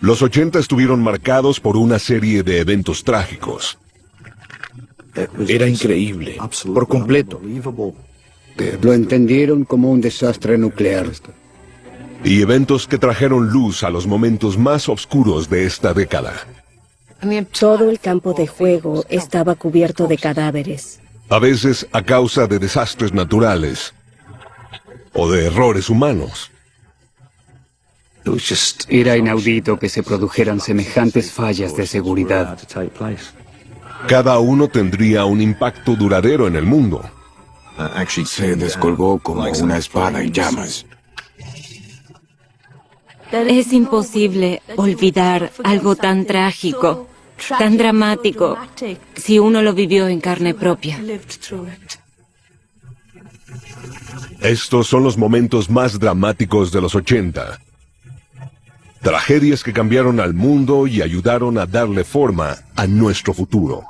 Los 80 estuvieron marcados por una serie de eventos trágicos. Era increíble, por completo. Lo entendieron como un desastre nuclear. Y eventos que trajeron luz a los momentos más oscuros de esta década. Todo el campo de juego estaba cubierto de cadáveres. A veces a causa de desastres naturales o de errores humanos. Era inaudito que se produjeran semejantes fallas de seguridad. Cada uno tendría un impacto duradero en el mundo. Se descolgó como una espada en llamas. Es imposible olvidar algo tan trágico, tan dramático, si uno lo vivió en carne propia. Estos son los momentos más dramáticos de los 80. Tragedias que cambiaron al mundo y ayudaron a darle forma a nuestro futuro.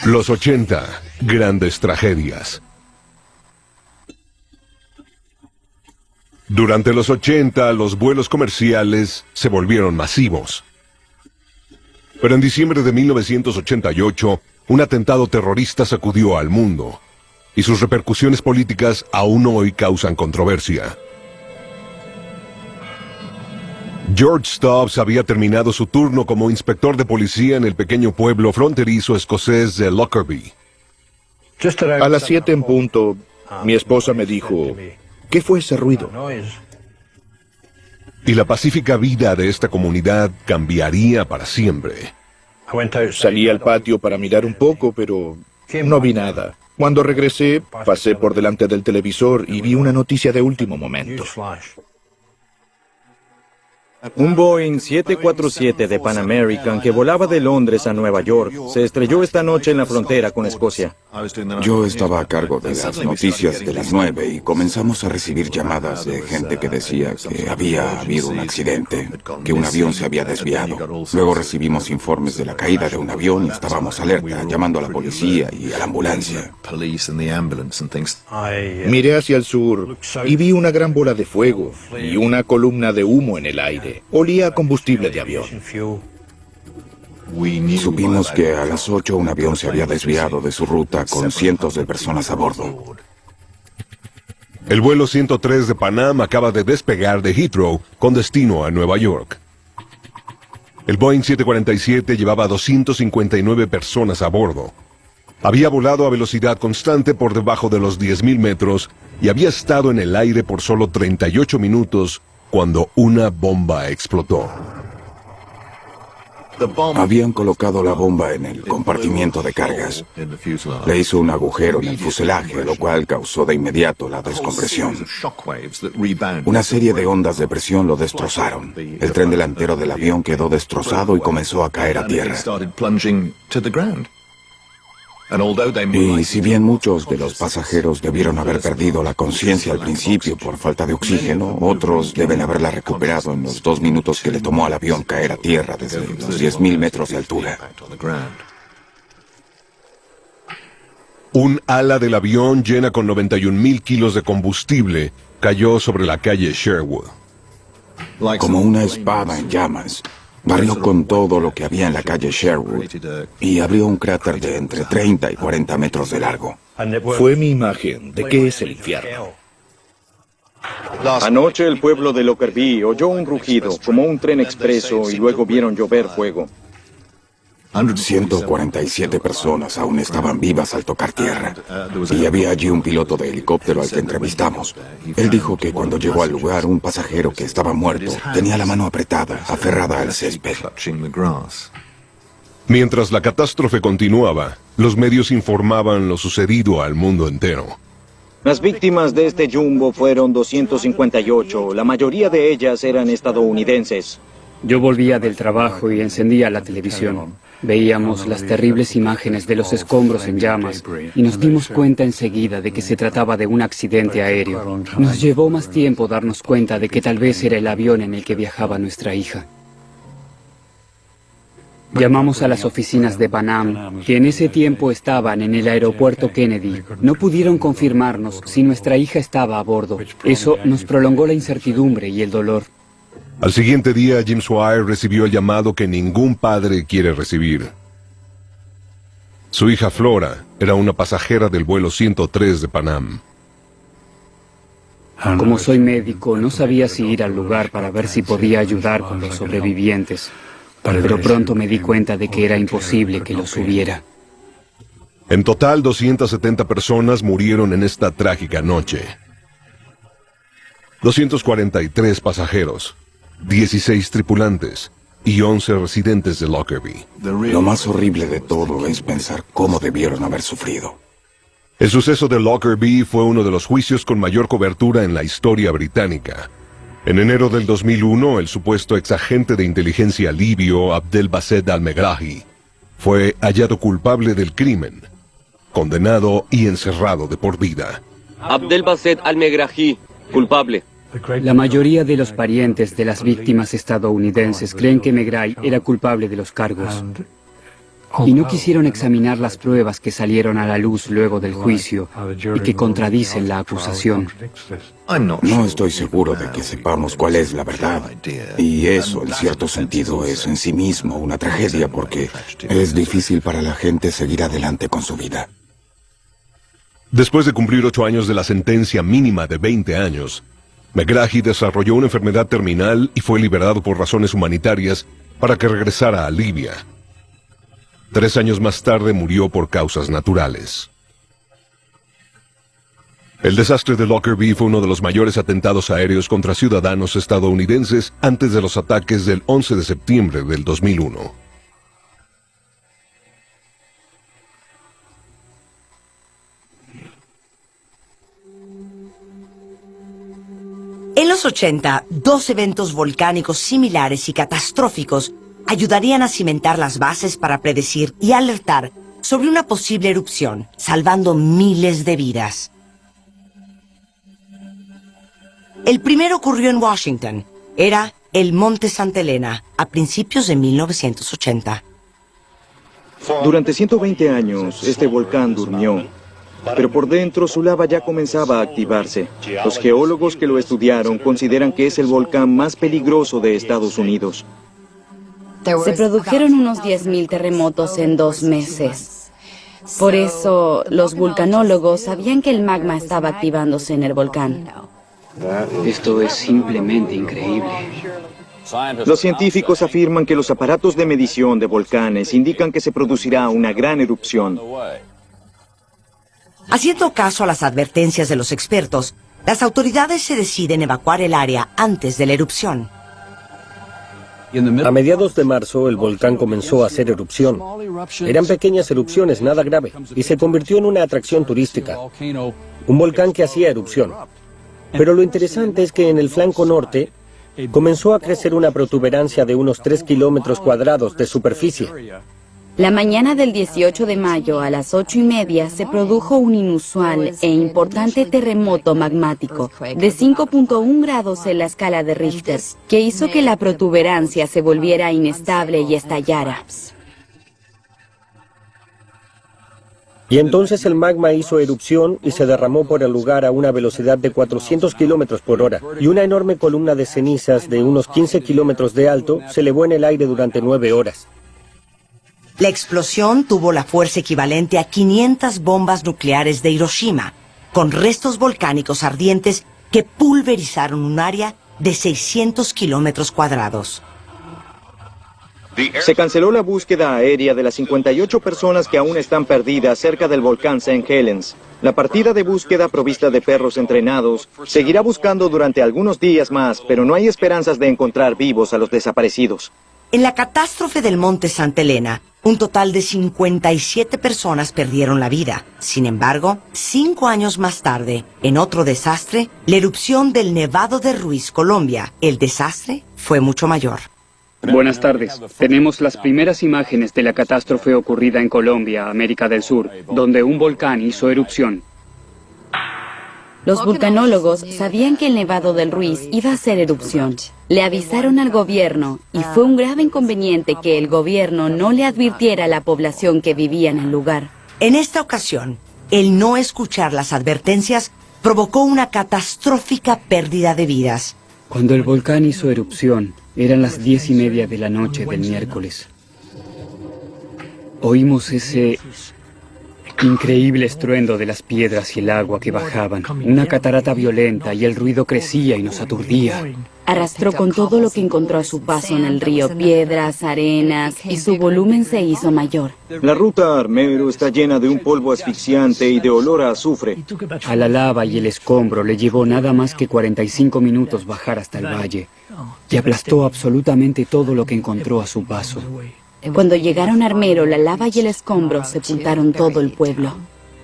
Los 80, grandes tragedias. Durante los 80, los vuelos comerciales se volvieron masivos. Pero en diciembre de 1988, un atentado terrorista sacudió al mundo, y sus repercusiones políticas aún hoy causan controversia. George Stubbs había terminado su turno como inspector de policía en el pequeño pueblo fronterizo escocés de Lockerbie. A las 7 en punto, mi esposa me dijo, ¿qué fue ese ruido? Y la pacífica vida de esta comunidad cambiaría para siempre. Salí al patio para mirar un poco, pero no vi nada. Cuando regresé, pasé por delante del televisor y vi una noticia de último momento. Un Boeing 747 de Pan American que volaba de Londres a Nueva York se estrelló esta noche en la frontera con Escocia. Yo estaba a cargo de las noticias de las 9 y comenzamos a recibir llamadas de gente que decía que había habido un accidente, que un avión se había desviado. Luego recibimos informes de la caída de un avión y estábamos alerta, llamando a la policía y a la ambulancia. Miré hacia el sur y vi una gran bola de fuego y una columna de humo en el aire. Olía a combustible de avión. Supimos que a las 8 un avión se había desviado de su ruta con cientos de personas a bordo. El vuelo 103 de Panam acaba de despegar de Heathrow con destino a Nueva York. El Boeing 747 llevaba 259 personas a bordo. Había volado a velocidad constante por debajo de los 10.000 metros y había estado en el aire por solo 38 minutos cuando una bomba explotó. Habían colocado la bomba en el compartimiento de cargas. Le hizo un agujero en el fuselaje, lo cual causó de inmediato la descompresión. Una serie de ondas de presión lo destrozaron. El tren delantero del avión quedó destrozado y comenzó a caer a tierra. Y si bien muchos de los pasajeros debieron haber perdido la conciencia al principio por falta de oxígeno, otros deben haberla recuperado en los 2 minutos que le tomó al avión caer a tierra desde los 10.000 metros de altura. Un ala del avión llena con 91.000 kilos de combustible cayó sobre la calle Sherwood. Como una espada en llamas, barrió con todo lo que había en la calle Sherwood y abrió un cráter de entre 30 y 40 metros de largo. Fue mi imagen de qué es el infierno. Anoche el pueblo de Lockerbie oyó un rugido como un tren expreso y luego vieron llover fuego. 147 personas aún estaban vivas al tocar tierra. Y había allí un piloto de helicóptero al que entrevistamos. Él dijo que cuando llegó al lugar, un pasajero que estaba muerto tenía la mano apretada, aferrada al césped. Mientras la catástrofe continuaba, los medios informaban lo sucedido al mundo entero. Las víctimas de este jumbo fueron 258. La mayoría de ellas eran estadounidenses. Yo volvía del trabajo y encendía la televisión. Veíamos las terribles imágenes de los escombros en llamas y nos dimos cuenta enseguida de que se trataba de un accidente aéreo. Nos llevó más tiempo darnos cuenta de que tal vez era el avión en el que viajaba nuestra hija. Llamamos a las oficinas de Panam, que en ese tiempo estaban en el aeropuerto Kennedy. No pudieron confirmarnos si nuestra hija estaba a bordo. Eso nos prolongó la incertidumbre y el dolor. Al siguiente día, Jim Swire recibió el llamado que ningún padre quiere recibir. Su hija Flora era una pasajera del vuelo 103 de Panam. Como soy médico, no sabía si ir al lugar para ver si podía ayudar con los sobrevivientes. Pero pronto me di cuenta de que era imposible que los hubiera. En total, 270 personas murieron en esta trágica noche. 243 pasajeros, 16 tripulantes y 11 residentes de Lockerbie. Lo más horrible de todo es pensar cómo debieron haber sufrido. El suceso de Lockerbie fue uno de los juicios con mayor cobertura en la historia británica. En enero del 2001, el supuesto exagente de inteligencia libio Abdelbasset al-Megrahi fue hallado culpable del crimen, condenado y encerrado de por vida. Abdelbasset al-Megrahi, culpable. La mayoría de los parientes de las víctimas estadounidenses creen que Megrahi era culpable de los cargos. Y no quisieron examinar las pruebas que salieron a la luz luego del juicio y que contradicen la acusación. No estoy seguro de que sepamos cuál es la verdad. Y eso, en cierto sentido, es en sí mismo una tragedia porque es difícil para la gente seguir adelante con su vida. Después de cumplir 8 años de la sentencia mínima de 20 años, Megrahi desarrolló una enfermedad terminal y fue liberado por razones humanitarias para que regresara a Libia. 3 años más tarde murió por causas naturales. El desastre de Lockerbie fue uno de los mayores atentados aéreos contra ciudadanos estadounidenses antes de los ataques del 11 de septiembre del 2001. En los 80, 2 eventos volcánicos similares y catastróficos ayudarían a cimentar las bases para predecir y alertar sobre una posible erupción, salvando miles de vidas. El primero ocurrió en Washington. Era el Monte Santa Elena, a principios de 1980. Durante 120 años, este volcán durmió. Pero por dentro su lava ya comenzaba a activarse. Los geólogos que lo estudiaron consideran que es el volcán más peligroso de Estados Unidos. Se produjeron unos 10.000 terremotos en 2 meses. Por eso, los vulcanólogos sabían que el magma estaba activándose en el volcán. Esto es simplemente increíble. Los científicos afirman que los aparatos de medición de volcanes indican que se producirá una gran erupción. Haciendo caso a las advertencias de los expertos, las autoridades se deciden evacuar el área antes de la erupción. A mediados de marzo, el volcán comenzó a hacer erupción. Eran pequeñas erupciones, nada grave, y se convirtió en una atracción turística. Un volcán que hacía erupción. Pero lo interesante es que en el flanco norte comenzó a crecer una protuberancia de unos 3 kilómetros cuadrados de superficie. La mañana del 18 de mayo a las 8:30 se produjo un inusual e importante terremoto magmático de 5.1 grados en la escala de Richter, que hizo que la protuberancia se volviera inestable y estallara. Y entonces el magma hizo erupción y se derramó por el lugar a una velocidad de 400 kilómetros por hora, y una enorme columna de cenizas de unos 15 kilómetros de alto se elevó en el aire durante 9 horas. La explosión tuvo la fuerza equivalente a 500 bombas nucleares de Hiroshima, con restos volcánicos ardientes que pulverizaron un área de 600 kilómetros cuadrados. Se canceló la búsqueda aérea de las 58 personas que aún están perdidas cerca del volcán St. Helens. La partida de búsqueda provista de perros entrenados seguirá buscando durante algunos días más, pero no hay esperanzas de encontrar vivos a los desaparecidos. En la catástrofe del Monte Santa Elena, un total de 57 personas perdieron la vida. Sin embargo, 5 años más tarde, en otro desastre, la erupción del Nevado de Ruiz, Colombia, el desastre fue mucho mayor. Buenas tardes. Tenemos las primeras imágenes de la catástrofe ocurrida en Colombia, América del Sur, donde un volcán hizo erupción. Los vulcanólogos sabían que el Nevado del Ruiz iba a hacer erupción. Le avisaron al gobierno y fue un grave inconveniente que el gobierno no le advirtiera a la población que vivía en el lugar. En esta ocasión, el no escuchar las advertencias provocó una catastrófica pérdida de vidas. Cuando el volcán hizo erupción, eran las 10:30 de la noche del miércoles. Oímos ese increíble estruendo de las piedras y el agua que bajaban, una catarata violenta, y el ruido crecía y nos aturdía. Arrastró con todo lo que encontró a su paso en el río, piedras, arenas, y su volumen se hizo mayor. La ruta a Armero está llena de un polvo asfixiante y de olor a azufre. A la lava y el escombro le llevó nada más que 45 minutos bajar hasta el valle, y aplastó absolutamente todo lo que encontró a su paso. Cuando llegaron a Armero, la lava y el escombro sepultaron todo el pueblo.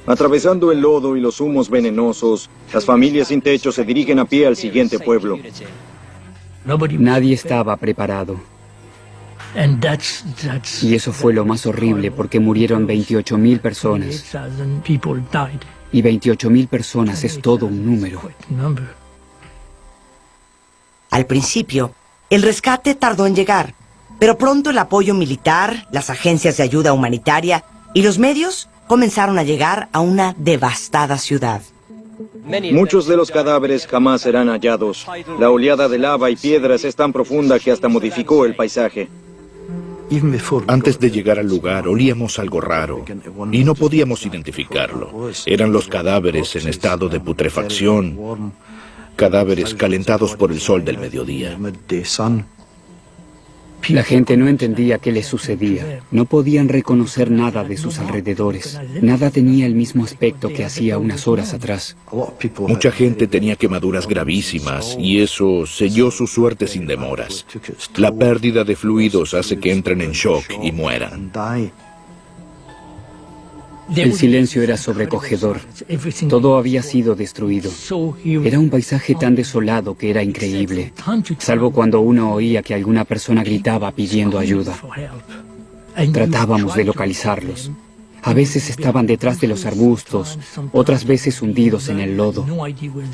Atravesando el lodo y los humos venenosos, las familias sin techo se dirigen a pie al siguiente pueblo. Nadie estaba preparado. Y eso fue lo más horrible, porque murieron 28.000 personas. Y 28.000 personas es todo un número. Al principio, el rescate tardó en llegar, pero pronto el apoyo militar, las agencias de ayuda humanitaria y los medios comenzaron a llegar a una devastada ciudad. Muchos de los cadáveres jamás serán hallados. La oleada de lava y piedras es tan profunda que hasta modificó el paisaje. Antes de llegar al lugar, olíamos algo raro y no podíamos identificarlo. Eran los cadáveres en estado de putrefacción, cadáveres calentados por el sol del mediodía. La gente no entendía qué les sucedía. No podían reconocer nada de sus alrededores. Nada tenía el mismo aspecto que hacía unas horas atrás. Mucha gente tenía quemaduras gravísimas y eso selló su suerte sin demoras. La pérdida de fluidos hace que entren en shock y mueran. El silencio era sobrecogedor. Todo había sido destruido. Era un paisaje tan desolado que era increíble, salvo cuando uno oía que alguna persona gritaba pidiendo ayuda. Tratábamos de localizarlos. A veces estaban detrás de los arbustos, otras veces hundidos en el lodo.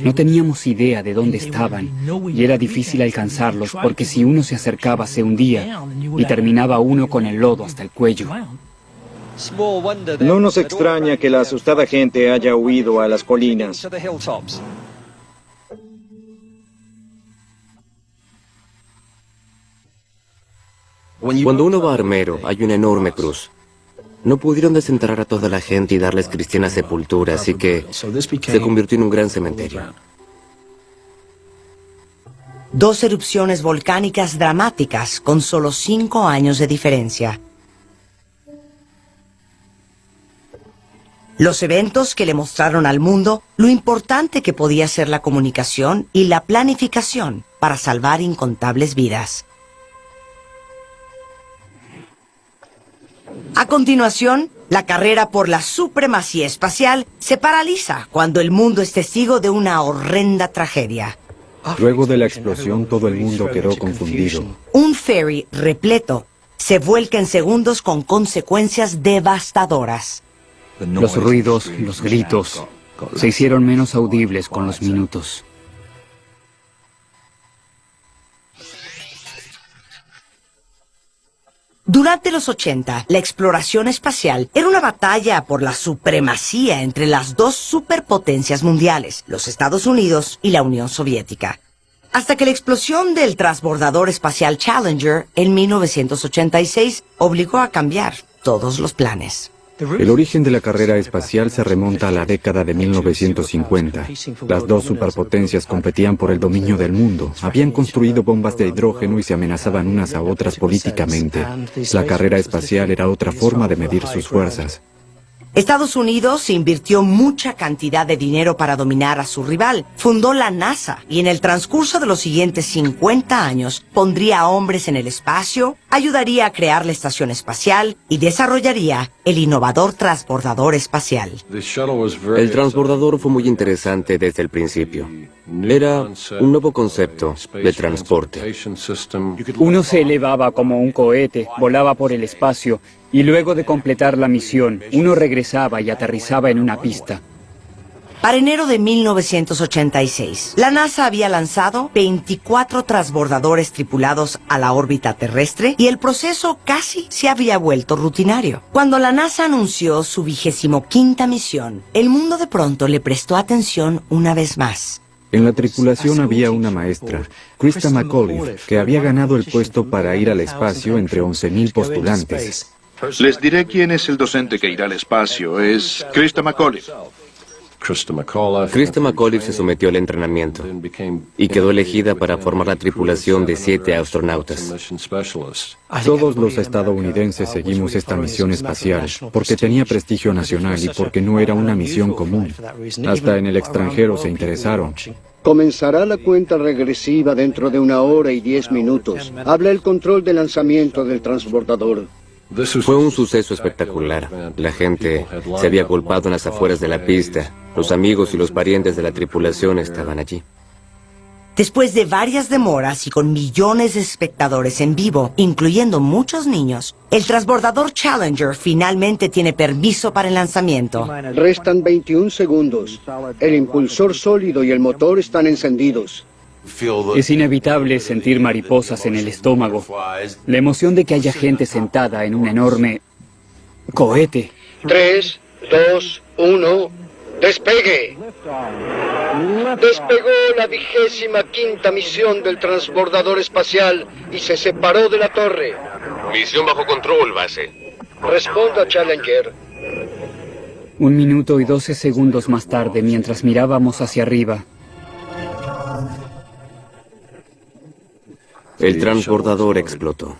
No teníamos idea de dónde estaban y era difícil alcanzarlos porque si uno se acercaba se hundía y terminaba uno con el lodo hasta el cuello. No nos extraña que la asustada gente haya huido a las colinas. Cuando uno va a Armero, hay una enorme cruz. No pudieron desenterrar a toda la gente y darles cristiana sepultura, así que se convirtió en un gran cementerio. 2 erupciones volcánicas dramáticas con solo 5 años de diferencia. Los eventos que le mostraron al mundo lo importante que podía ser la comunicación y la planificación para salvar incontables vidas. A continuación, la carrera por la supremacía espacial se paraliza cuando el mundo es testigo de una horrenda tragedia. Luego de la explosión, todo el mundo quedó confundido. Un ferry repleto se vuelca en segundos con consecuencias devastadoras. Los ruidos, los gritos, se hicieron menos audibles con los minutos. Durante los 80, la exploración espacial era una batalla por la supremacía entre las 2 superpotencias mundiales, los Estados Unidos y la Unión Soviética. Hasta que la explosión del transbordador espacial Challenger en 1986 obligó a cambiar todos los planes. El origen de la carrera espacial se remonta a la década de 1950. Las 2 superpotencias competían por el dominio del mundo. Habían construido bombas de hidrógeno y se amenazaban unas a otras políticamente. La carrera espacial era otra forma de medir sus fuerzas. Estados Unidos invirtió mucha cantidad de dinero para dominar a su rival. Fundó la NASA y en el transcurso de los siguientes 50 años pondría a hombres en el espacio, ayudaría a crear la estación espacial y desarrollaría el innovador transbordador espacial. El transbordador fue muy interesante desde el principio. Era un nuevo concepto de transporte. Uno se elevaba como un cohete, volaba por el espacio y luego de completar la misión, uno regresaba y aterrizaba en una pista. Para enero de 1986, la NASA había lanzado 24 transbordadores tripulados a la órbita terrestre y el proceso casi se había vuelto rutinario. Cuando la NASA anunció su 25ª misión, el mundo de pronto le prestó atención una vez más. En la tripulación había una maestra, Krista McAuliffe, que había ganado el puesto para ir al espacio entre 11.000 postulantes. Les diré quién es el docente que irá al espacio. Es Krista McAuliffe. Krista McAuliffe se sometió al entrenamiento y quedó elegida para formar la tripulación de 7 astronautas. Todos los estadounidenses seguimos esta misión espacial porque tenía prestigio nacional y porque no era una misión común. Hasta en el extranjero se interesaron. Comenzará la cuenta regresiva dentro de 1 hora y 10 minutos. Habla el control de lanzamiento del transbordador. Fue un suceso espectacular. La gente se había agolpado en las afueras de la pista. Los amigos y los parientes de la tripulación estaban allí. Después de varias demoras y con millones de espectadores en vivo, incluyendo muchos niños, el transbordador Challenger finalmente tiene permiso para el lanzamiento. Restan 21 segundos. El impulsor sólido y el motor están encendidos. Es inevitable sentir mariposas en el estómago. La emoción de que haya gente sentada en un enorme cohete. 3, 2, 1, ¡despegue! Despegó la 25ª misión del transbordador espacial y se separó de la torre. Misión bajo control, base. Responda, Challenger. 1 minuto y 12 segundos más tarde, mientras mirábamos hacia arriba, el transbordador explotó.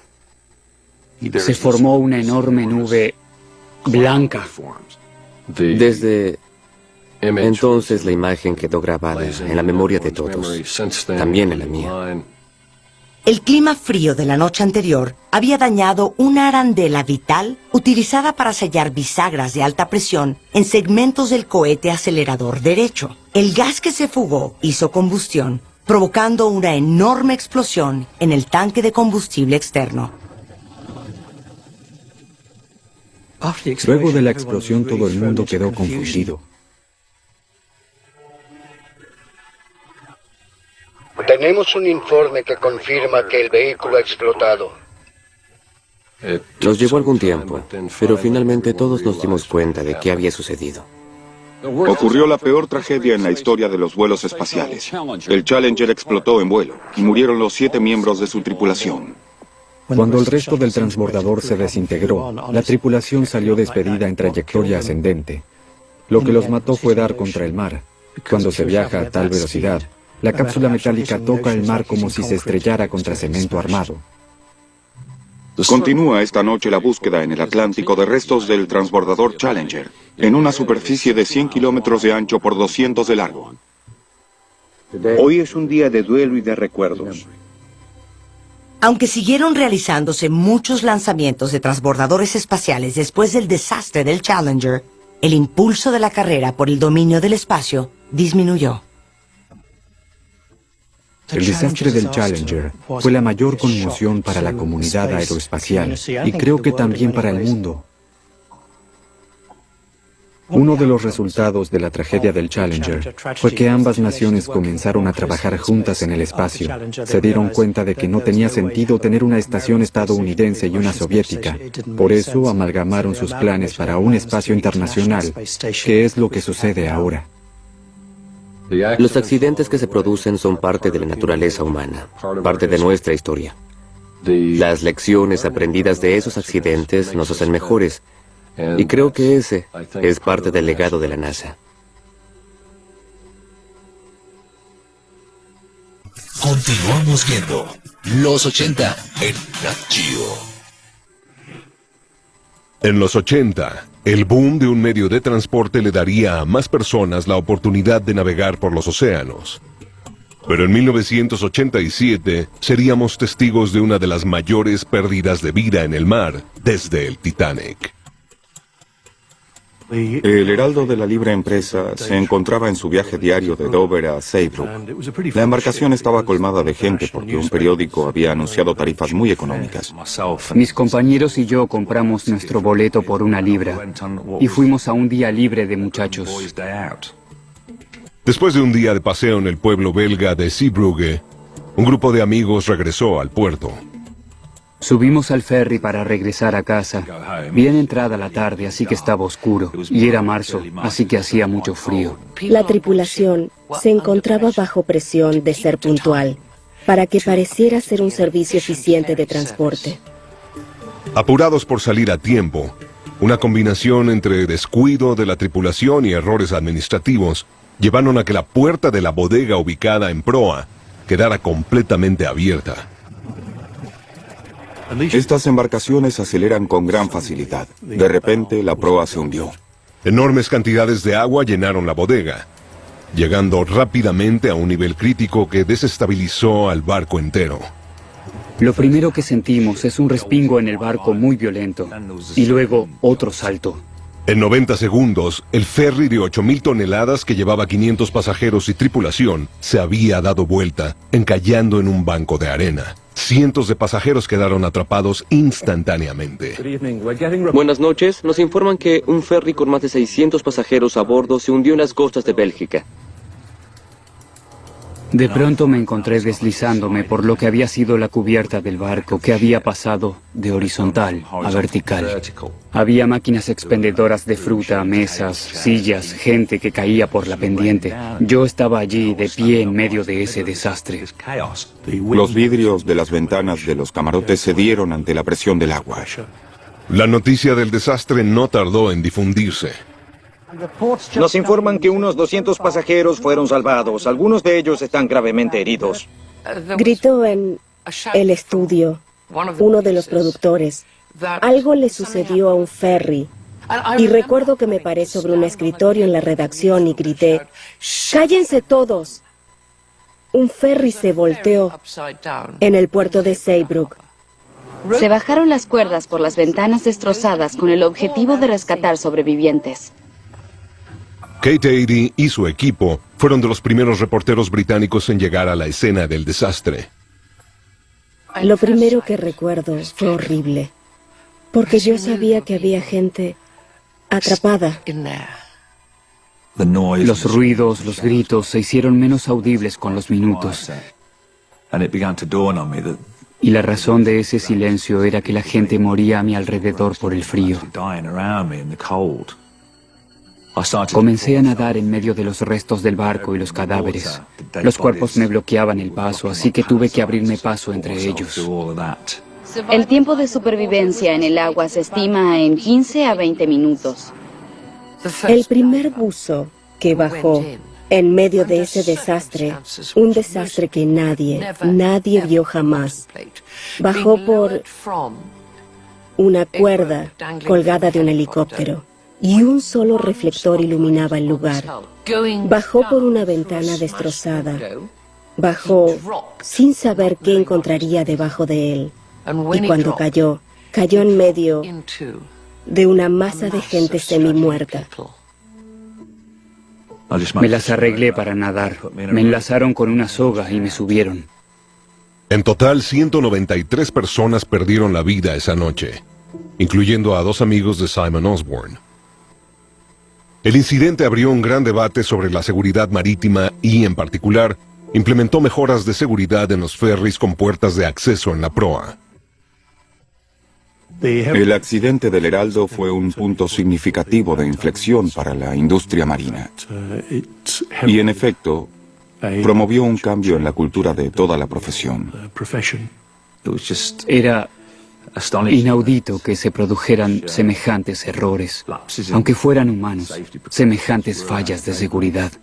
se formó una enorme nube blanca. Desde entonces la imagen quedó grabada en la memoria de todos, también en la mía. El clima frío de la noche anterior había dañado una arandela vital utilizada para sellar bisagras de alta presión en segmentos del cohete acelerador derecho. El gas que se fugó hizo combustión, provocando una enorme explosión en el tanque de combustible externo. Luego de la explosión todo el mundo quedó confundido. Tenemos un informe que confirma que el vehículo ha explotado. Nos llevó algún tiempo, pero finalmente todos nos dimos cuenta de qué había sucedido. Ocurrió la peor tragedia en la historia de los vuelos espaciales. El Challenger explotó en vuelo y murieron los 7 miembros de su tripulación. Cuando el resto del transbordador se desintegró, la tripulación salió despedida en trayectoria ascendente. Lo que los mató fue dar contra el mar. Cuando se viaja a tal velocidad, la cápsula metálica toca el mar como si se estrellara contra cemento armado. Continúa esta noche la búsqueda en el Atlántico de restos del transbordador Challenger, en una superficie de 100 kilómetros de ancho por 200 de largo. Hoy es un día de duelo y de recuerdos. Aunque siguieron realizándose muchos lanzamientos de transbordadores espaciales después del desastre del Challenger, el impulso de la carrera por el dominio del espacio disminuyó. El desastre del Challenger fue la mayor conmoción para la comunidad aeroespacial y creo que también para el mundo. Uno de los resultados de la tragedia del Challenger fue que ambas naciones comenzaron a trabajar juntas en el espacio. Se dieron cuenta de que no tenía sentido tener una estación estadounidense y una soviética. Por eso amalgamaron sus planes para un espacio internacional, que es lo que sucede ahora. Los accidentes que se producen son parte de la naturaleza humana, parte de nuestra historia. Las lecciones aprendidas de esos accidentes nos hacen mejores, y creo que ese es parte del legado de la NASA. Continuamos viendo los 80 en Nat Geo. En los 80, el boom de un medio de transporte le daría a más personas la oportunidad de navegar por los océanos. Pero en 1987 seríamos testigos de una de las mayores pérdidas de vida en el mar desde el Titanic. El Heraldo de la Libre Empresa se encontraba en su viaje diario de Dover a Saybrook. La embarcación estaba colmada de gente porque un periódico había anunciado tarifas muy económicas. Mis compañeros y yo compramos nuestro boleto por 1 libra y fuimos a un día libre de muchachos. Después de un día de paseo en el pueblo belga de Zeebrugge, un grupo de amigos regresó al puerto. Subimos al ferry para regresar a casa. Bien entrada la tarde, así que estaba oscuro. Y era marzo, así que hacía mucho frío. La tripulación se encontraba bajo presión de ser puntual, para que pareciera ser un servicio eficiente de transporte. Apurados por salir a tiempo, una combinación entre descuido de la tripulación y errores administrativos llevaron a que la puerta de la bodega ubicada en proa quedara completamente abierta. Estas embarcaciones aceleran con gran facilidad. De repente, la proa se hundió. Enormes cantidades de agua llenaron la bodega, llegando rápidamente a un nivel crítico que desestabilizó al barco entero. Lo primero que sentimos es un respingo en el barco muy violento, y luego otro salto. En 90 segundos, el ferry de 8.000 toneladas que llevaba 500 pasajeros y tripulación se había dado vuelta, encallando en un banco de arena. Cientos de pasajeros quedaron atrapados instantáneamente. Buenas noches. Nos informan que un ferry con más de 600 pasajeros a bordo se hundió en las costas de Bélgica. De pronto me encontré deslizándome por lo que había sido la cubierta del barco, que había pasado de horizontal a vertical. Había máquinas expendedoras de fruta, mesas, sillas, gente que caía por la pendiente. Yo estaba allí de pie en medio de ese desastre. Los vidrios de las ventanas de los camarotes cedieron ante la presión del agua. La noticia del desastre no tardó en difundirse. Nos informan que unos 200 pasajeros fueron salvados. Algunos de ellos están gravemente heridos. Gritó en el estudio uno de los productores. Algo le sucedió a un ferry. Y recuerdo que me paré sobre un escritorio en la redacción y grité, ¡cállense todos! Un ferry se volteó en el puerto de Zeebrugge. Se bajaron las cuerdas por las ventanas destrozadas con el objetivo de rescatar sobrevivientes. Kate Adie y su equipo fueron de los primeros reporteros británicos en llegar a la escena del desastre. Lo primero que recuerdo fue horrible, porque yo sabía que había gente atrapada. Los ruidos, los gritos se hicieron menos audibles con los minutos. Y la razón de ese silencio era que la gente moría a mi alrededor por el frío. Comencé a nadar en medio de los restos del barco y los cadáveres. Los cuerpos me bloqueaban el paso, así que tuve que abrirme paso entre ellos. El tiempo de supervivencia en el agua se estima en 15 a 20 minutos. El primer buzo que bajó en medio de ese desastre, un desastre que nadie vio jamás, bajó por una cuerda colgada de un helicóptero. Y un solo reflector iluminaba el lugar. Bajó por una ventana destrozada. Bajó sin saber qué encontraría debajo de él. Y cuando cayó en medio de una masa de gente semi-muerta. Me las arreglé para nadar. Me enlazaron con una soga y me subieron. En total, 193 personas perdieron la vida esa noche, incluyendo a 2 amigos de Simon Osborne. El incidente abrió un gran debate sobre la seguridad marítima y, en particular, implementó mejoras de seguridad en los ferries con puertas de acceso en la proa. El accidente del Heraldo fue un punto significativo de inflexión para la industria marina. Y, en efecto, promovió un cambio en la cultura de toda la profesión. Era inaudito que se produjeran semejantes errores, aunque fueran humanos, semejantes fallas de seguridad.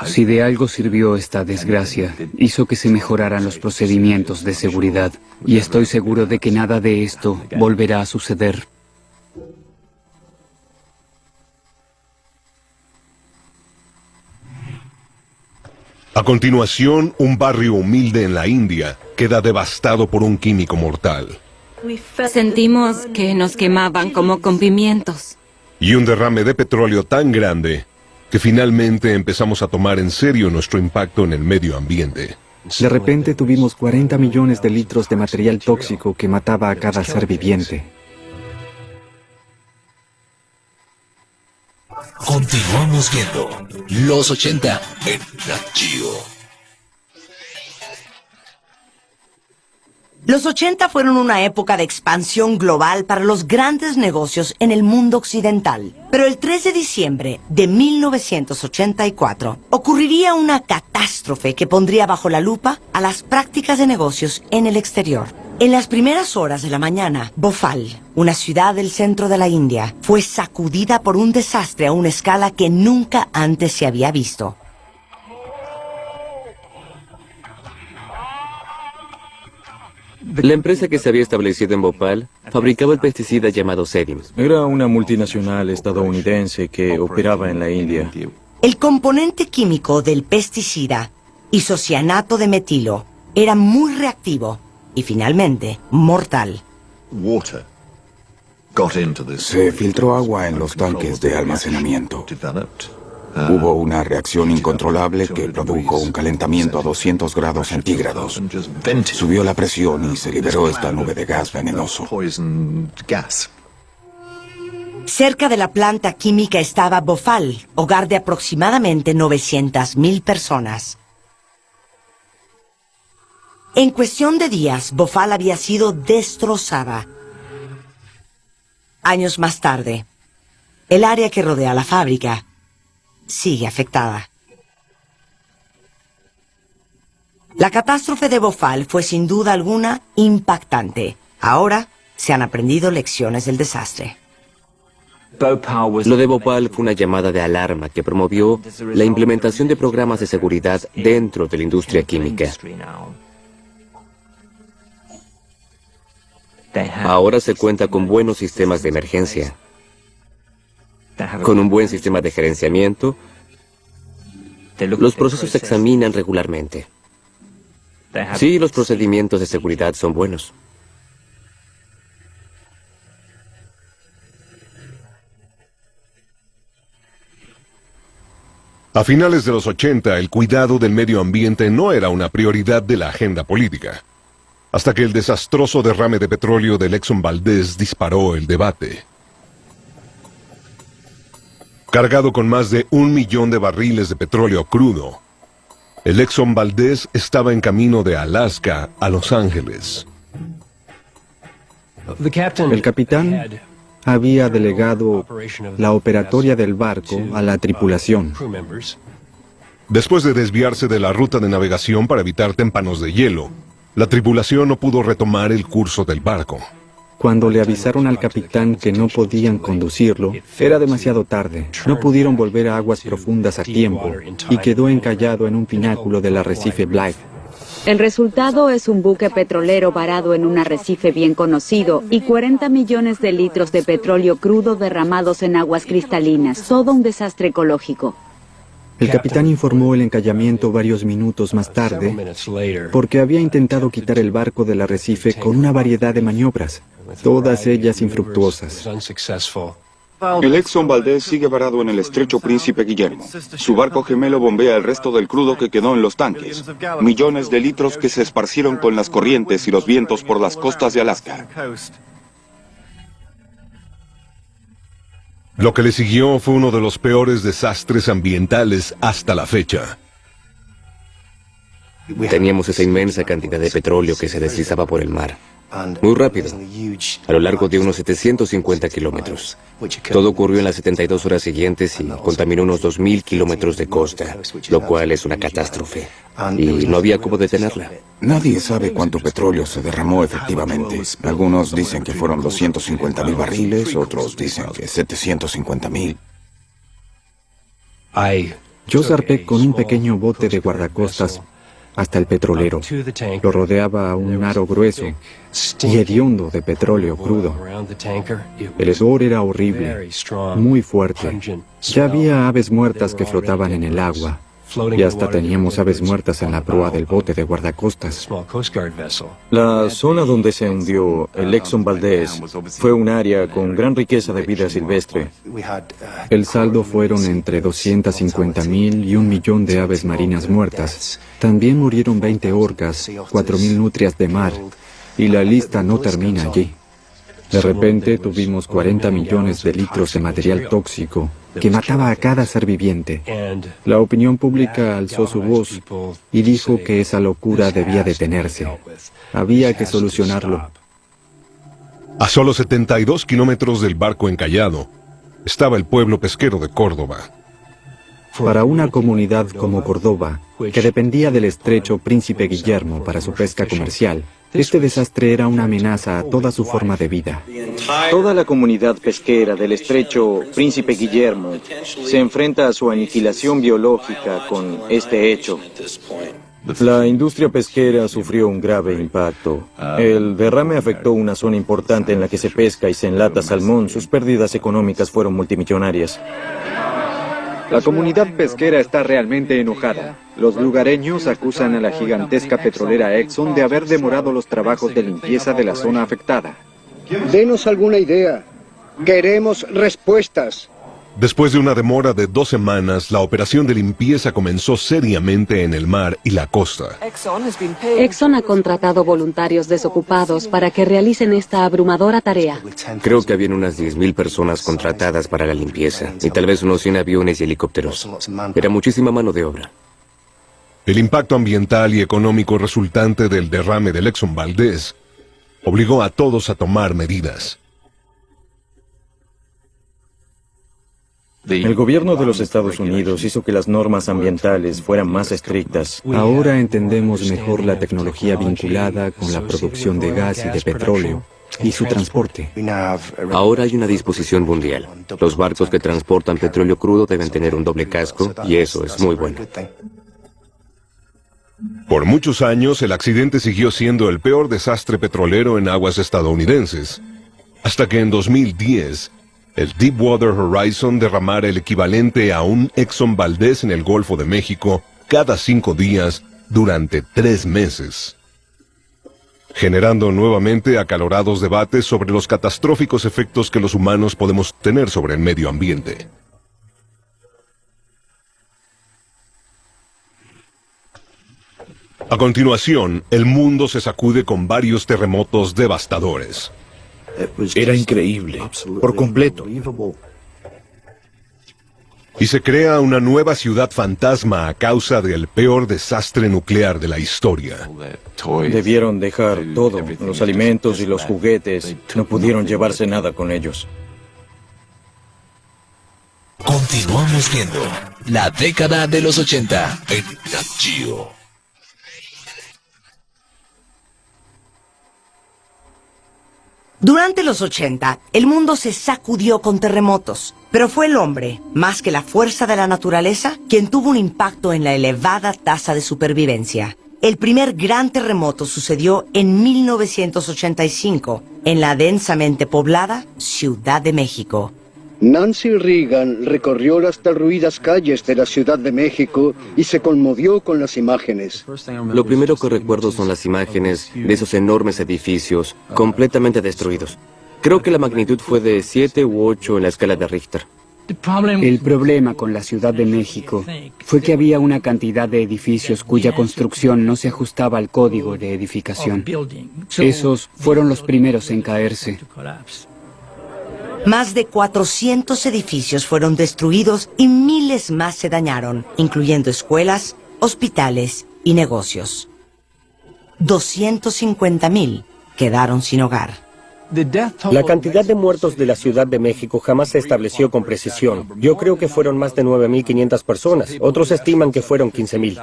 Si de algo sirvió esta desgracia, hizo que se mejoraran los procedimientos de seguridad, y estoy seguro de que nada de esto volverá a suceder. A continuación, un barrio humilde en la India queda devastado por un químico mortal. Sentimos que nos quemaban como con pimientos. Y un derrame de petróleo tan grande que finalmente empezamos a tomar en serio nuestro impacto en el medio ambiente. De repente tuvimos 40 millones de litros de material tóxico que mataba a cada ser viviente. Continuamos viendo los 80 en Nat Geo. Los 80 fueron una época de expansión global para los grandes negocios en el mundo occidental. Pero el 3 de diciembre de 1984 ocurriría una catástrofe que pondría bajo la lupa a las prácticas de negocios en el exterior. En las primeras horas de la mañana, Bhopal, una ciudad del centro de la India, fue sacudida por un desastre a una escala que nunca antes se había visto. La empresa que se había establecido en Bhopal fabricaba el pesticida llamado Sedim. Era una multinacional estadounidense que operaba en la India. El componente químico del pesticida, isocianato de metilo, era muy reactivo y finalmente mortal. Se filtró agua en los tanques de almacenamiento. Hubo una reacción incontrolable que produjo un calentamiento a 200 grados centígrados. Subió la presión y se liberó esta nube de gas venenoso. Cerca de la planta química estaba Bhopal, hogar de aproximadamente 900,000 personas. En cuestión de días, Bhopal había sido destrozada. Años más tarde, el área que rodea la fábrica sigue afectada. La catástrofe de Bhopal fue sin duda alguna impactante. Ahora se han aprendido lecciones del desastre. Lo de Bhopal fue una llamada de alarma que promovió la implementación de programas de seguridad dentro de la industria química. Ahora se cuenta con buenos sistemas de emergencia, con un buen sistema de gerenciamiento. Los procesos se examinan regularmente. Sí, los procedimientos de seguridad son buenos. A finales de los 80, el cuidado del medio ambiente no era una prioridad de la agenda política, hasta que el desastroso derrame de petróleo del Exxon Valdez disparó el debate. Cargado con más de 1 millón de barriles de petróleo crudo, el Exxon Valdez estaba en camino de Alaska a Los Ángeles. El capitán había delegado la operatoria del barco a la tripulación. Después de desviarse de la ruta de navegación para evitar témpanos de hielo, la tripulación no pudo retomar el curso del barco. Cuando le avisaron al capitán que no podían conducirlo, era demasiado tarde. No pudieron volver a aguas profundas a tiempo y quedó encallado en un pináculo del arrecife Blythe. El resultado es un buque petrolero varado en un arrecife bien conocido y 40 millones de litros de petróleo crudo derramados en aguas cristalinas. Todo un desastre ecológico. El capitán informó el encallamiento varios minutos más tarde porque había intentado quitar el barco del arrecife con una variedad de maniobras, todas ellas infructuosas. El Exxon Valdez sigue varado en el estrecho Príncipe Guillermo. Su barco gemelo bombea el resto del crudo que quedó en los tanques. Millones de litros que se esparcieron con las corrientes y los vientos por las costas de Alaska. Lo que le siguió fue uno de los peores desastres ambientales hasta la fecha. Teníamos esa inmensa cantidad de petróleo que se deslizaba por el mar. Muy rápido, a lo largo de unos 750 kilómetros. Todo ocurrió en las 72 horas siguientes y contaminó unos 2.000 kilómetros de costa, lo cual es una catástrofe. Y no había cómo detenerla. Nadie sabe cuánto petróleo se derramó efectivamente. Algunos dicen que fueron 250,000 barriles, otros dicen que 750,000. Yo zarpé con un pequeño bote de guardacostas hasta el petrolero. Lo rodeaba un aro grueso y hediondo de petróleo crudo. El hedor era horrible, muy fuerte. Ya había aves muertas que flotaban en el agua. Y hasta teníamos aves muertas en la proa del bote de guardacostas. La zona donde se hundió el Exxon Valdez fue un área con gran riqueza de vida silvestre. El saldo fueron entre 250,000 y 1 millón de aves marinas muertas. También murieron 20 orcas, 4,000 nutrias de mar, y la lista no termina allí. De repente tuvimos 40 millones de litros de material tóxico que mataba a cada ser viviente. La opinión pública alzó su voz y dijo que esa locura debía detenerse. Había que solucionarlo. A solo 72 kilómetros del barco encallado estaba el pueblo pesquero de Córdoba. Para una comunidad como Córdoba, que dependía del estrecho Príncipe Guillermo para su pesca comercial, este desastre era una amenaza a toda su forma de vida. Toda la comunidad pesquera del estrecho Príncipe Guillermo se enfrenta a su aniquilación biológica con este hecho. La industria pesquera sufrió un grave impacto. El derrame afectó una zona importante en la que se pesca y se enlata salmón. Sus pérdidas económicas fueron multimillonarias. La comunidad pesquera está realmente enojada. Los lugareños acusan a la gigantesca petrolera Exxon de haber demorado los trabajos de limpieza de la zona afectada. Denos alguna idea. Queremos respuestas. Después de una demora de 2 semanas, la operación de limpieza comenzó seriamente en el mar y la costa. Exxon ha contratado voluntarios desocupados para que realicen esta abrumadora tarea. Creo que habían unas 10.000 personas contratadas para la limpieza, y tal vez unos 100 aviones y helicópteros. Era muchísima mano de obra. El impacto ambiental y económico resultante del derrame del Exxon Valdez obligó a todos a tomar medidas. El gobierno de los Estados Unidos hizo que las normas ambientales fueran más estrictas. Ahora entendemos mejor la tecnología vinculada con la producción de gas y de petróleo y su transporte. Ahora hay una disposición mundial. Los barcos que transportan petróleo crudo deben tener un doble casco, y eso es muy bueno. Por muchos años, el accidente siguió siendo el peor desastre petrolero en aguas estadounidenses, hasta que en 2010, el Deepwater Horizon derramara el equivalente a un Exxon Valdez en el Golfo de México cada 5 días durante 3 meses, generando nuevamente acalorados debates sobre los catastróficos efectos que los humanos podemos tener sobre el medio ambiente. A continuación, el mundo se sacude con varios terremotos devastadores. Era increíble, por completo. Y se crea una nueva ciudad fantasma a causa del peor desastre nuclear de la historia. Debieron dejar todo, los alimentos y los juguetes. No pudieron llevarse nada con ellos. Continuamos viendo la década de los 80 en Nat Geo. Durante los 80, el mundo se sacudió con terremotos, pero fue el hombre, más que la fuerza de la naturaleza, quien tuvo un impacto en la elevada tasa de supervivencia. El primer gran terremoto sucedió en 1985, en la densamente poblada Ciudad de México. Nancy Reagan recorrió las derruidas calles de la Ciudad de México y se conmovió con las imágenes. Lo primero que recuerdo son las imágenes de esos enormes edificios completamente destruidos. Creo que la magnitud fue de 7 u 8 en la escala de Richter. El problema con la Ciudad de México fue que había una cantidad de edificios cuya construcción no se ajustaba al código de edificación. Esos fueron los primeros en caerse. Más de 400 edificios fueron destruidos y miles más se dañaron, incluyendo escuelas, hospitales y negocios. 250,000 quedaron sin hogar. La cantidad de muertos de la Ciudad de México jamás se estableció con precisión. Yo creo que fueron más de 9.500 personas. Otros estiman que fueron 15,000.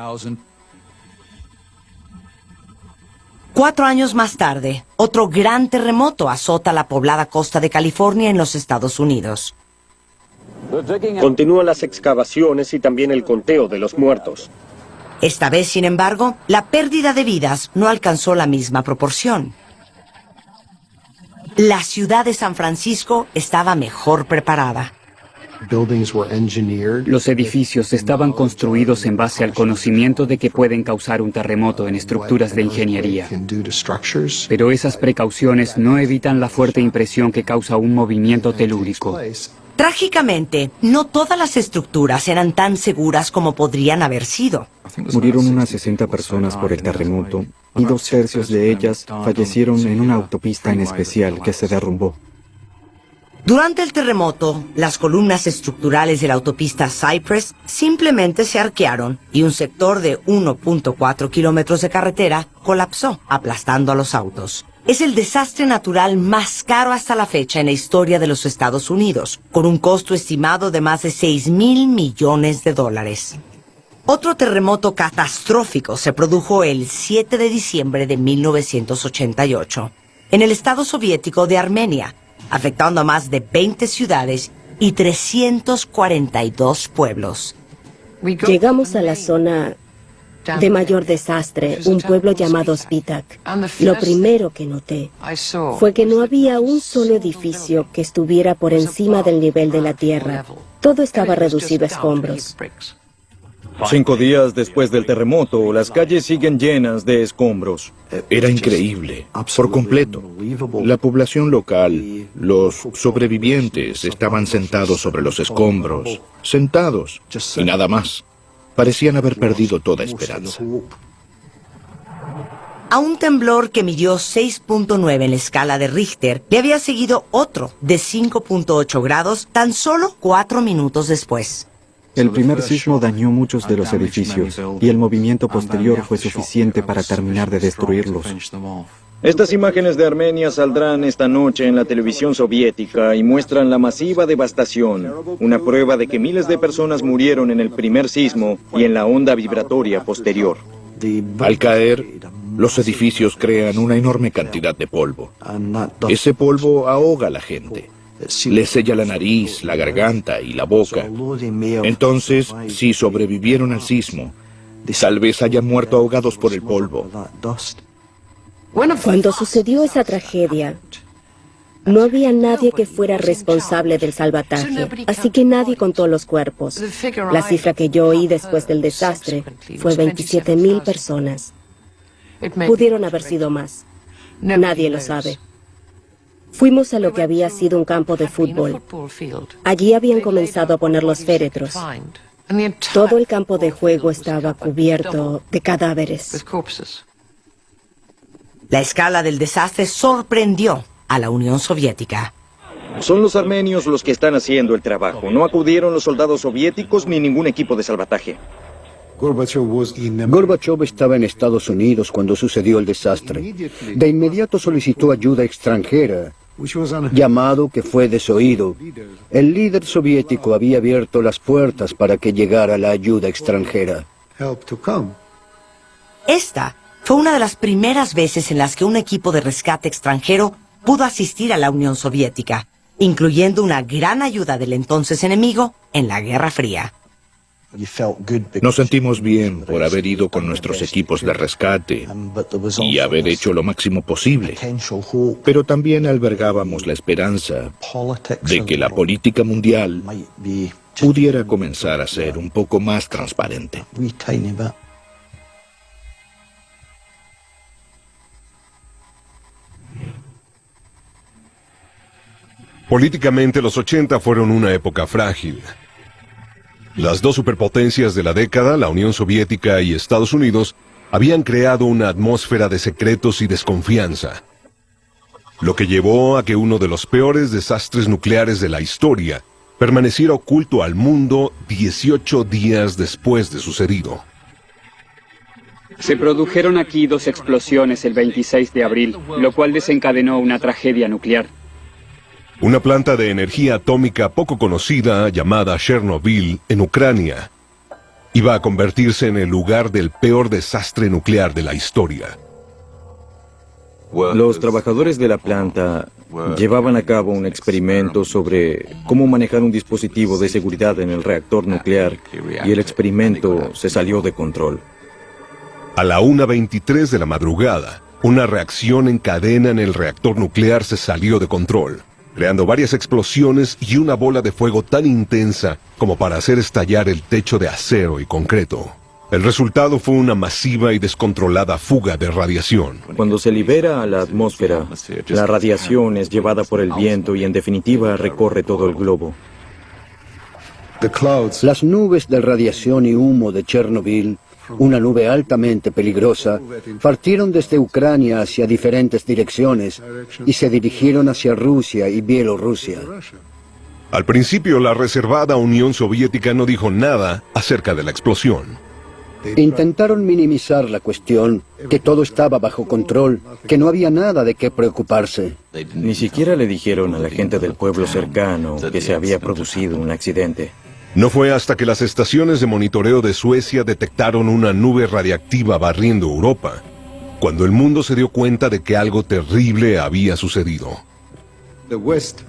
4 años más tarde, otro gran terremoto azota la poblada costa de California en los Estados Unidos. Continúan las excavaciones y también el conteo de los muertos. Esta vez, sin embargo, la pérdida de vidas no alcanzó la misma proporción. La ciudad de San Francisco estaba mejor preparada. Los edificios estaban construidos en base al conocimiento de que pueden causar un terremoto en estructuras de ingeniería. Pero esas precauciones no evitan la fuerte impresión que causa un movimiento telúrico. Trágicamente, no todas las estructuras eran tan seguras como podrían haber sido. Murieron unas 60 personas por el terremoto y 2/3 de ellas fallecieron en una autopista en especial que se derrumbó. Durante el terremoto, las columnas estructurales de la autopista Cypress simplemente se arquearon y un sector de 1.4 kilómetros de carretera colapsó, aplastando a los autos. Es el desastre natural más caro hasta la fecha en la historia de los Estados Unidos, con un costo estimado de más de $6.000 millones. Otro terremoto catastrófico se produjo el 7 de diciembre de 1988, en el estado soviético de Armenia, afectando a más de 20 ciudades y 342 pueblos. Llegamos a la zona de mayor desastre, un pueblo llamado Spitak. Lo primero que noté fue que no había un solo edificio que estuviera por encima del nivel de la tierra. Todo estaba reducido a escombros. 5 días después del terremoto, las calles siguen llenas de escombros. Era increíble, por completo. La población local, los sobrevivientes, estaban sentados sobre los escombros, sentados, y nada más. Parecían haber perdido toda esperanza. A un temblor que midió 6.9 en la escala de Richter, le había seguido otro de 5.8 grados tan solo 4 minutos después. El primer sismo dañó muchos de los edificios y el movimiento posterior fue suficiente para terminar de destruirlos. Estas imágenes de Armenia saldrán esta noche en la televisión soviética y muestran la masiva devastación, una prueba de que miles de personas murieron en el primer sismo y en la onda vibratoria posterior. Al caer, los edificios crean una enorme cantidad de polvo. Ese polvo ahoga a la gente. Le sella la nariz, la garganta y la boca. Entonces, si sobrevivieron al sismo, tal vez hayan muerto ahogados por el polvo. Cuando sucedió esa tragedia, no había nadie que fuera responsable del salvataje, así que nadie contó los cuerpos. La cifra que yo oí después del desastre fue 27.000 personas. Pudieron haber sido más. Nadie lo sabe. Fuimos a lo que había sido un campo de fútbol. Allí habían comenzado a poner los féretros. Todo el campo de juego estaba cubierto de cadáveres. La escala del desastre sorprendió a la Unión Soviética. Son los armenios los que están haciendo el trabajo. No acudieron los soldados soviéticos ni ningún equipo de salvataje. Gorbachev estaba en Estados Unidos cuando sucedió el desastre. De inmediato solicitó ayuda extranjera, llamado que fue desoído. El líder soviético había abierto las puertas para que llegara la ayuda extranjera. Esta fue una de las primeras veces en las que un equipo de rescate extranjero pudo asistir a la Unión Soviética, incluyendo una gran ayuda del entonces enemigo en la Guerra Fría. Nos sentimos bien por haber ido con nuestros equipos de rescate y haber hecho lo máximo posible, pero también albergábamos la esperanza de que la política mundial pudiera comenzar a ser un poco más transparente. Políticamente, los 80 fueron una época frágil. Las dos superpotencias de la década, la Unión Soviética y Estados Unidos, habían creado una atmósfera de secretos y desconfianza, lo que llevó a que uno de los peores desastres nucleares de la historia permaneciera oculto al mundo 18 días después de sucedido. Se produjeron aquí 2 explosiones el 26 de abril, lo cual desencadenó una tragedia nuclear. Una planta de energía atómica poco conocida, llamada Chernobyl, en Ucrania, iba a convertirse en el lugar del peor desastre nuclear de la historia. Los trabajadores de la planta llevaban a cabo un experimento sobre cómo manejar un dispositivo de seguridad en el reactor nuclear y el experimento se salió de control. A la 1:23 de la madrugada, una reacción en cadena en el reactor nuclear se salió de control, creando varias explosiones y una bola de fuego tan intensa como para hacer estallar el techo de acero y concreto. El resultado fue una masiva y descontrolada fuga de radiación. Cuando se libera a la atmósfera, la radiación es llevada por el viento y en definitiva recorre todo el globo. Las nubes de radiación y humo de Chernobyl una nube altamente peligrosa, partieron desde Ucrania hacia diferentes direcciones y se dirigieron hacia Rusia y Bielorrusia. Al principio, la reservada Unión Soviética no dijo nada acerca de la explosión. Intentaron minimizar la cuestión, que todo estaba bajo control, que no había nada de qué preocuparse. Ni siquiera le dijeron a la gente del pueblo cercano que se había producido un accidente. No fue hasta que las estaciones de monitoreo de Suecia detectaron una nube radiactiva barriendo Europa, cuando el mundo se dio cuenta de que algo terrible había sucedido.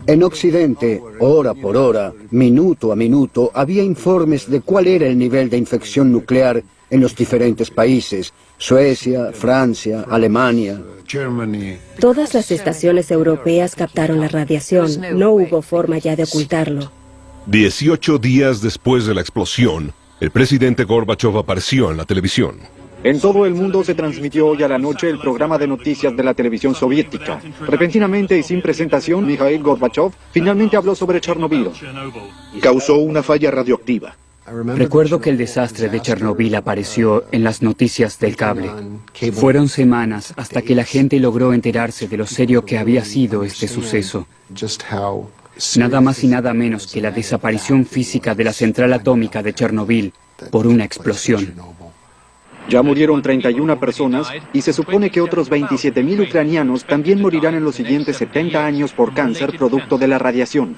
En Occidente, hora por hora, minuto a minuto, había informes de cuál era el nivel de infección nuclear en los diferentes países: Suecia, Francia, Alemania. Todas las estaciones europeas captaron la radiación. No hubo forma ya de ocultarlo. 18 días después de la explosión, el presidente Gorbachev apareció en la televisión. En todo el mundo se transmitió hoy a la noche el programa de noticias de la televisión soviética. Repentinamente y sin presentación, Mikhail Gorbachev finalmente habló sobre Chernobyl. Causó una falla radioactiva. Recuerdo que el desastre de Chernobyl apareció en las noticias del cable. Fueron semanas hasta que la gente logró enterarse de lo serio que había sido este suceso. Nada más y nada menos que la desaparición física de la central atómica de Chernobyl por una explosión. Ya murieron 31 personas y se supone que otros 27.000 ucranianos también morirán en los siguientes 70 años por cáncer producto de la radiación.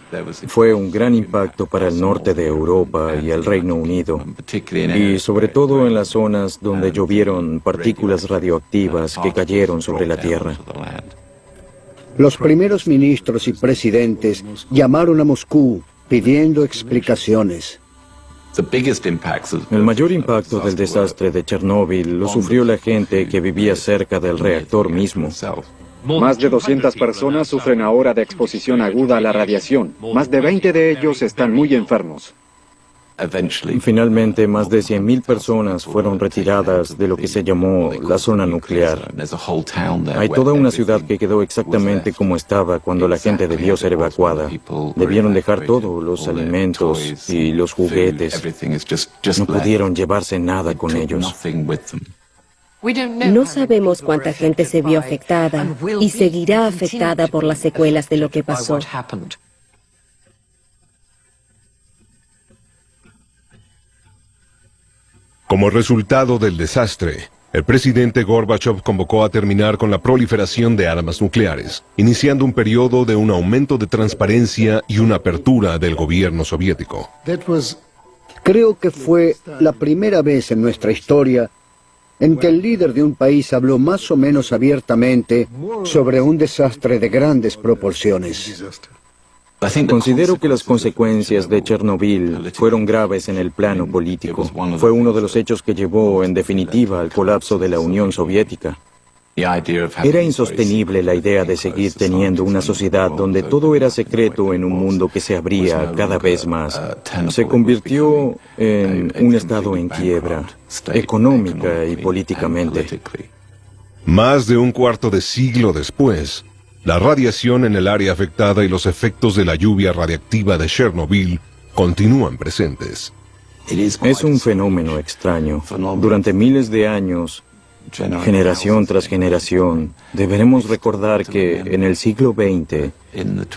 Fue un gran impacto para el norte de Europa y el Reino Unido, y sobre todo en las zonas donde llovieron partículas radioactivas que cayeron sobre la Tierra. Los primeros ministros y presidentes llamaron a Moscú pidiendo explicaciones. El mayor impacto del desastre de Chernóbil lo sufrió la gente que vivía cerca del reactor mismo. Más de 200 personas sufren ahora de exposición aguda a la radiación. Más de 20 de ellos están muy enfermos. Finalmente, más de 100.000 personas fueron retiradas de lo que se llamó la zona nuclear. Hay toda una ciudad que quedó exactamente como estaba cuando la gente debió ser evacuada. Debieron dejar todo, los alimentos y los juguetes. No pudieron llevarse nada con ellos. No sabemos cuánta gente se vio afectada y seguirá afectada por las secuelas de lo que pasó. Como resultado del desastre, el presidente Gorbachev convocó a terminar con la proliferación de armas nucleares, iniciando un periodo de un aumento de transparencia y una apertura del gobierno soviético. Creo que fue la primera vez en nuestra historia en que el líder de un país habló más o menos abiertamente sobre un desastre de grandes proporciones. Considero que las consecuencias de Chernobyl fueron graves en el plano político. Fue uno de los hechos que llevó, en definitiva, al colapso de la Unión Soviética. Era insostenible la idea de seguir teniendo una sociedad donde todo era secreto en un mundo que se abría cada vez más. Se convirtió en un estado en quiebra, económica y políticamente. Más de un cuarto de siglo después, la radiación en el área afectada y los efectos de la lluvia radiactiva de Chernobyl continúan presentes. Es un fenómeno extraño. Durante miles de años, generación tras generación, deberemos recordar que en el siglo XX,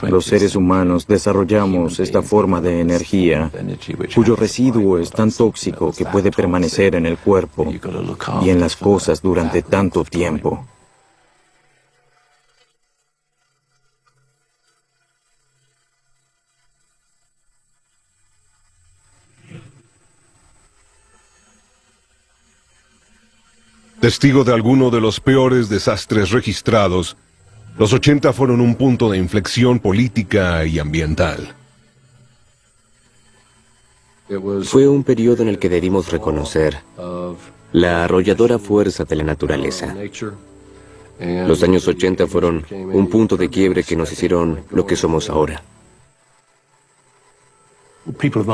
los seres humanos desarrollamos esta forma de energía, cuyo residuo es tan tóxico que puede permanecer en el cuerpo y en las cosas durante tanto tiempo. Testigo de alguno de los peores desastres registrados, los 80 fueron un punto de inflexión política y ambiental. Fue un periodo en el que debimos reconocer la arrolladora fuerza de la naturaleza. Los años 80 fueron un punto de quiebre que nos hicieron lo que somos ahora.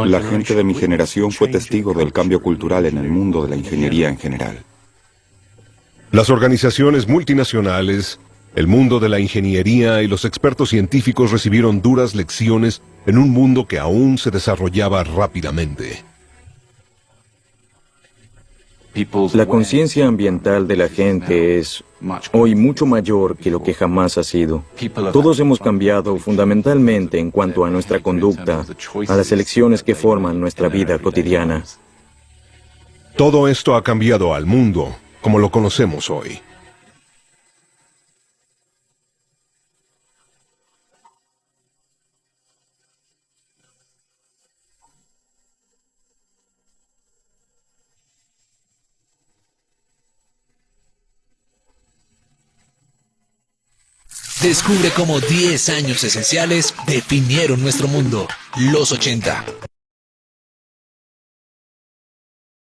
La gente de mi generación fue testigo del cambio cultural en el mundo de la ingeniería en general. Las organizaciones multinacionales, el mundo de la ingeniería y los expertos científicos recibieron duras lecciones en un mundo que aún se desarrollaba rápidamente. La conciencia ambiental de la gente es hoy mucho mayor que lo que jamás ha sido. Todos hemos cambiado fundamentalmente en cuanto a nuestra conducta, a las elecciones que forman nuestra vida cotidiana. Todo esto ha cambiado al mundo como lo conocemos hoy. Descubre cómo 10 años esenciales definieron nuestro mundo. Los 80.